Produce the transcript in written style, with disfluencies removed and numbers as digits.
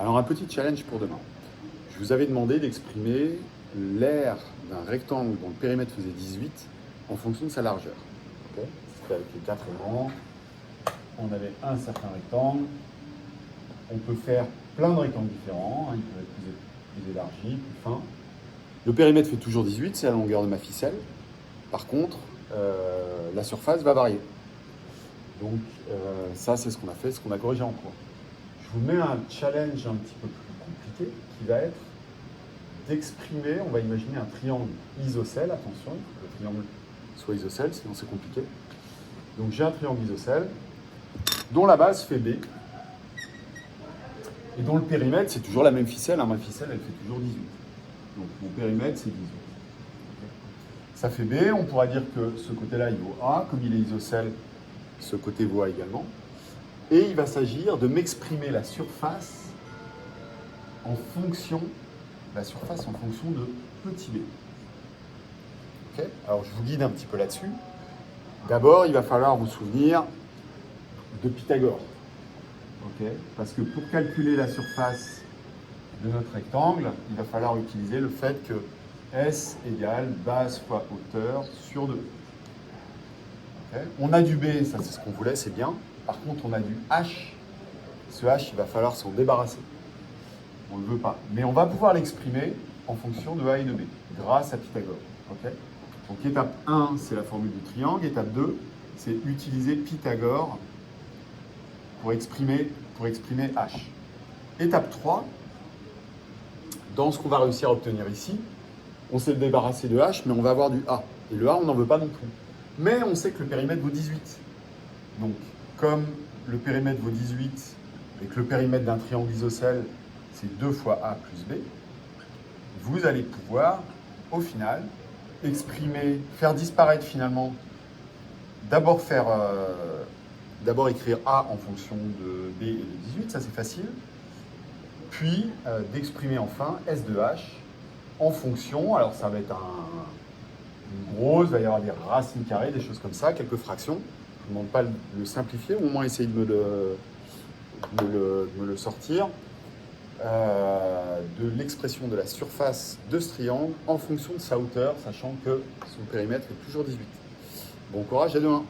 Alors un petit challenge pour demain. Je vous avais demandé d'exprimer l'aire d'un rectangle dont le périmètre faisait 18 en fonction de sa largeur. Okay. C'était avec les 4 aimants. On avait un certain rectangle. On peut faire plein de rectangles différents. Ils peuvent être plus élargis, plus fins. Le périmètre fait toujours 18, c'est la longueur de ma ficelle. Par contre, la surface va varier. Donc ça, c'est ce qu'on a fait, ce qu'on a corrigé en cours. Je vous mets un challenge un petit peu plus compliqué qui va être d'exprimer, on va imaginer un triangle isocèle, attention, il faut que le triangle soit isocèle, sinon c'est compliqué. Donc j'ai un triangle isocèle dont la base fait B et dont le périmètre, c'est toujours la même ficelle, hein, ma ficelle elle fait toujours 18. Donc mon périmètre c'est 18. Ça fait B, on pourra dire que ce côté-là il vaut A, comme il est isocèle, ce côté vaut A également. Et il va s'agir de m'exprimer la surface en fonction de petit b. Okay. Alors je vous guide un petit peu là-dessus. D'abord, il va falloir vous souvenir de Pythagore. Okay. Parce que pour calculer la surface de notre rectangle, il va falloir utiliser le fait que S égale base fois hauteur sur 2. Okay. On a du B, ça c'est ce qu'on voulait, c'est bien. Par contre, on a du H. Ce H, il va falloir s'en débarrasser. On ne le veut pas. Mais on va pouvoir l'exprimer en fonction de A et de B, grâce à Pythagore. Okay. Donc étape 1, c'est la formule du triangle. Étape 2, c'est utiliser Pythagore pour exprimer H. Étape 3, dans ce qu'on va réussir à obtenir ici, on s'est débarrassé de H, mais on va avoir du A. Et le A, on n'en veut pas non plus. Mais on sait que le périmètre vaut 18. Donc, comme le périmètre vaut 18 et que le périmètre d'un triangle isocèle, c'est 2 fois A plus B, vous allez pouvoir, au final, faire disparaître finalement, d'abord écrire A en fonction de B et de 18, ça c'est facile, puis d'exprimer enfin S de H en fonction, alors ça va être une grosse, il va y avoir des racines carrées, des choses comme ça, quelques fractions. Je ne vous demande pas de le simplifier, ou au moins essayer de me le sortir. De l'expression de la surface de ce triangle en fonction de sa hauteur, sachant que son périmètre est toujours 18. Bon courage, à demain.